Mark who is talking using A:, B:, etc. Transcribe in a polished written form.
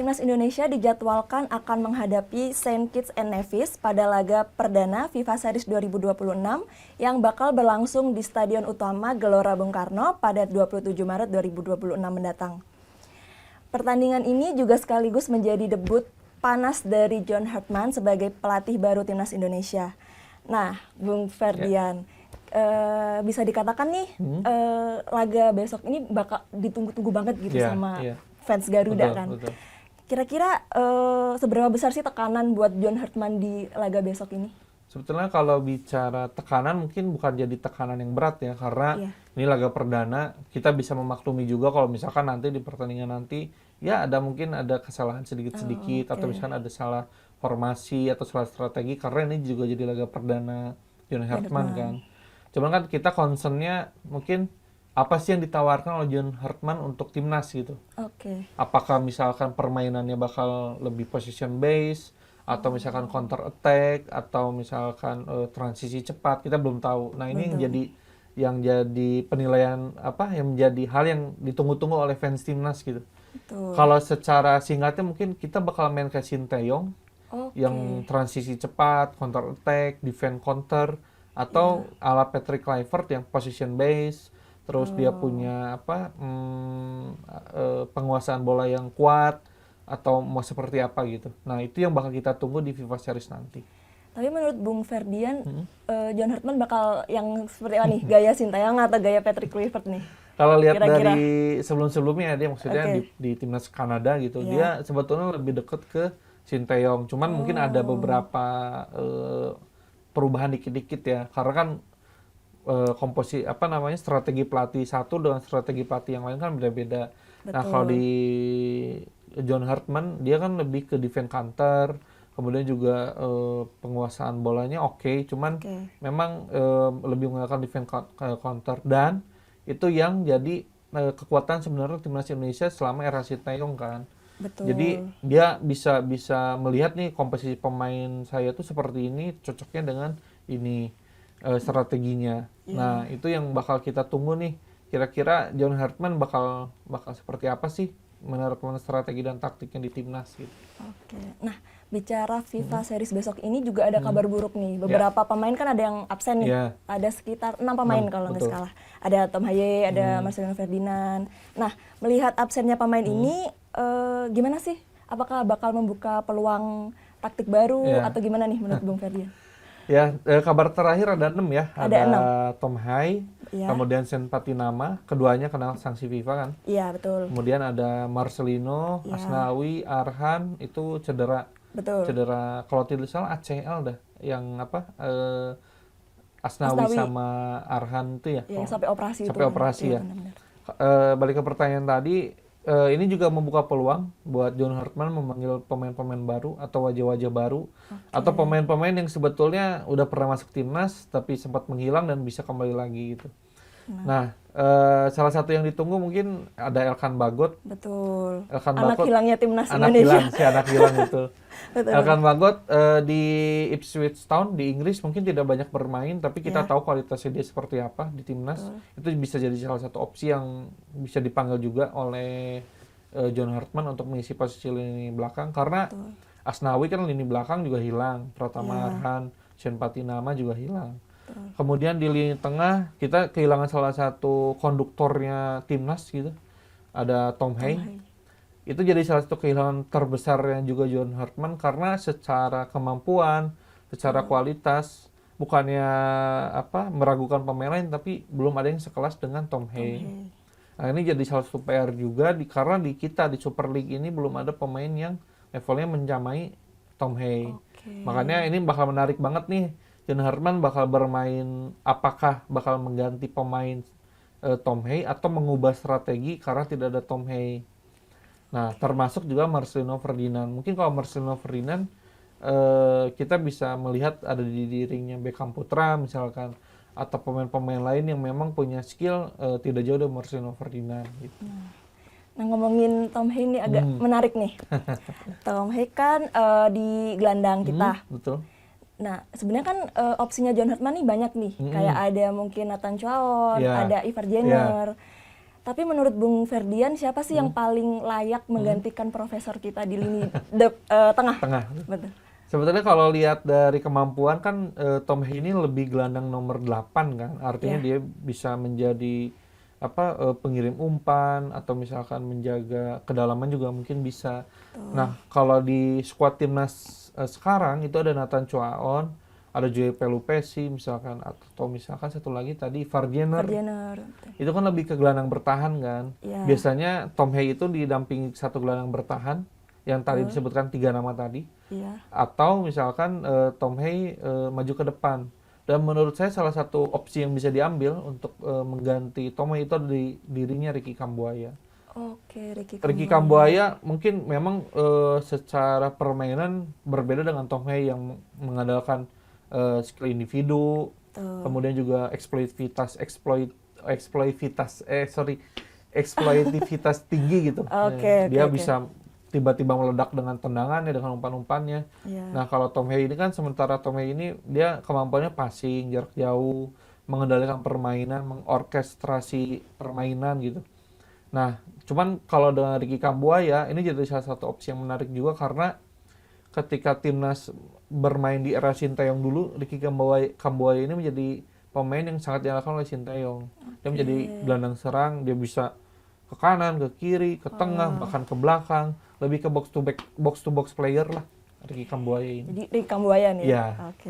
A: Timnas Indonesia dijadwalkan akan menghadapi Saint Kitts and Nevis pada laga perdana FIFA Series 2026 yang bakal berlangsung di Stadion Utama Gelora Bung Karno pada 27 Maret 2026 mendatang. Pertandingan ini juga sekaligus menjadi debut panas dari John Hartman sebagai pelatih baru Timnas Indonesia. Nah, Bung Ferdian, bisa dikatakan nih laga besok ini bakal ditunggu-tunggu banget gitu sama fans Garuda, kan. Betul. Kira-kira seberapa besar sih tekanan buat John Hartman di laga besok ini?
B: Sebetulnya kalau bicara tekanan mungkin bukan jadi tekanan yang berat ya, karena ini laga perdana, kita bisa memaklumi juga kalau misalkan nanti di pertandingan nanti ya mungkin ada kesalahan sedikit-sedikit atau misalkan ada salah formasi atau salah strategi, karena ini juga jadi laga perdana John Hartman kan. Cuman kan kita concernnya mungkin apa sih yang ditawarkan oleh John Hartman untuk timnas gitu. Apakah misalkan permainannya bakal lebih position base, atau misalkan counter attack, atau misalkan transisi cepat, kita belum tahu. Nah ini yang jadi penilaian yang menjadi hal yang ditunggu-tunggu oleh fans timnas gitu. Kalau secara singkatnya mungkin kita bakal main kayak Sinteyong, yang transisi cepat, counter attack, defend counter, atau ala Patrick Kluivert yang position base. Terus dia punya penguasaan bola yang kuat, atau mau seperti apa gitu. Nah itu yang bakal kita tunggu di FIFA Series nanti.
A: Tapi menurut Bung Ferdian, John Hartman bakal yang seperti apa nih? Gaya Sinteyong atau gaya Patrick Kluivert nih?
B: Kalau lihat dari sebelum-sebelumnya dia maksudnya di timnas Kanada gitu, dia sebetulnya lebih dekat ke Sinteyong. Cuman mungkin ada beberapa perubahan dikit-dikit ya, karena kan strategi pelatih satu dengan strategi pelatih yang lain kan beda-beda. Nah kalau di John Hartman dia kan lebih ke defense counter, kemudian juga penguasaan bolanya cuman memang lebih menggunakan defense counter, dan itu yang jadi kekuatan sebenarnya timnas Indonesia selama era Sinteyong kan. Jadi dia bisa melihat nih komposisi pemain saya tuh seperti ini, cocoknya dengan ini strateginya. Nah itu yang bakal kita tunggu nih, kira-kira John Hartman bakal seperti apa sih menerapkan strategi dan taktiknya di timnas gitu.
A: Nah bicara FIFA Series besok ini juga ada kabar buruk nih. Beberapa pemain kan ada yang absen nih. Ada sekitar 6 pemain kalau nggak salah. Ada Tom Haye, ada Marcelino Ferdinand. Nah melihat absennya pemain ini gimana sih? Apakah bakal membuka peluang taktik baru atau gimana nih menurut Bung Ferdian?
B: Kabar terakhir ada 6 ya. Ada 6. Tom Haye, kemudian Sen Patinama, keduanya kena sanksi FIFA kan.
A: Iya, betul.
B: Kemudian ada Marcelino, Asnawi, Arhan, itu cedera. Cedera, kalau tidak salah ACL dah. Yang Asnawi sama Arhan itu ya.
A: Yang sampai operasi
B: itu. Sampai operasi ya. Balik ke pertanyaan tadi, ini juga membuka peluang buat John Hartman memanggil pemain-pemain baru atau wajah-wajah baru, atau pemain-pemain yang sebetulnya udah pernah masuk timnas tapi sempat menghilang dan bisa kembali lagi gitu. Nah, salah satu yang ditunggu mungkin ada Elkan Bagot.
A: Betul.
B: Anak
A: hilangnya timnas Indonesia.
B: Anak hilang itu. Elkan Bagot di Ipswich Town di Inggris mungkin tidak banyak bermain, tapi kita tahu kualitasnya dia seperti apa di timnas. Itu bisa jadi salah satu opsi yang bisa dipanggil juga oleh John Hartman untuk mengisi posisi lini belakang, karena Asnawi kan lini belakang juga hilang, Pratama Arhan, Sen Patinama juga hilang. Kemudian di lini tengah kita kehilangan salah satu konduktornya timnas gitu, ada Tom Haye. Itu jadi salah satu kehilangan terbesarnya juga John Hartman, karena secara kemampuan, secara kualitas bukannya meragukan pemain lain, tapi belum ada yang sekelas dengan Tom Haye. Nah ini jadi salah satu PR juga karena di kita di Super League ini belum ada pemain yang levelnya mencamai Tom Haye. Makanya ini bakal menarik banget nih. John Hartman bakal bermain, apakah bakal mengganti pemain Tom Haye atau mengubah strategi karena tidak ada Tom Haye. Nah, termasuk juga Marcelino Ferdinand. Mungkin kalau Marcelino Ferdinand kita bisa melihat ada di dirinya Beckham Putra misalkan, atau pemain-pemain lain yang memang punya skill tidak jauh dari Marcelino Ferdinand gitu.
A: Nah ngomongin Tom Haye ini agak menarik nih. Tom Haye kan di gelandang kita.
B: Betul.
A: Nah, sebenarnya kan opsinya John Hartman nih banyak nih. Kayak ada mungkin Nathan Chuaon, ada Ivar Jenner. Tapi menurut Bung Ferdian, siapa sih yang paling layak menggantikan profesor kita di lini tengah?
B: Tengah.
A: Betul.
B: Sebetulnya kalau lihat dari kemampuan kan Tom Hea ini lebih gelandang nomor 8 kan. Artinya dia bisa menjadi pengirim umpan atau misalkan menjaga kedalaman juga mungkin bisa. Nah, kalau di skuad timnas sekarang itu ada Nathan Chuaon, ada Joey Pelupesi misalkan, atau misalkan satu lagi tadi Vardianer. Itu kan lebih ke gelandang bertahan kan. Biasanya Tom Hea itu didampingi satu gelandang bertahan yang tadi disebutkan 3 nama tadi. Atau misalkan Tom Hea maju ke depan. Dan menurut saya salah satu opsi yang bisa diambil untuk mengganti Tom Hea itu di dirinya Ricky Kambuaya.
A: Oke,
B: Ricky Kambuaya mungkin memang secara permainan berbeda dengan Tom Hea yang mengandalkan skill individu, kemudian juga eksploitivitas tinggi gitu. Dia bisa tiba-tiba meledak dengan tendangannya, dengan umpan-umpannya. Nah, kalau Tom Hea ini kan sementara Tom Hea ini dia kemampuannya passing, jarak jauh, mengendalikan permainan, mengorkestrasi permainan gitu. Nah, cuman kalau dengan Ricky Kambuaya ini jadi salah satu opsi yang menarik juga karena ketika timnas bermain di era Sinteyong dulu, Ricky Kambuaya ini menjadi pemain yang sangat diandalkan oleh Sinteyong. Dia menjadi gelandang serang, dia bisa ke kanan, ke kiri, ke tengah, bahkan ke belakang, lebih ke box to box player lah Ricky Kambuaya ini.
A: Jadi Ricky Kambuaya nih.
B: Iya.
A: Oke.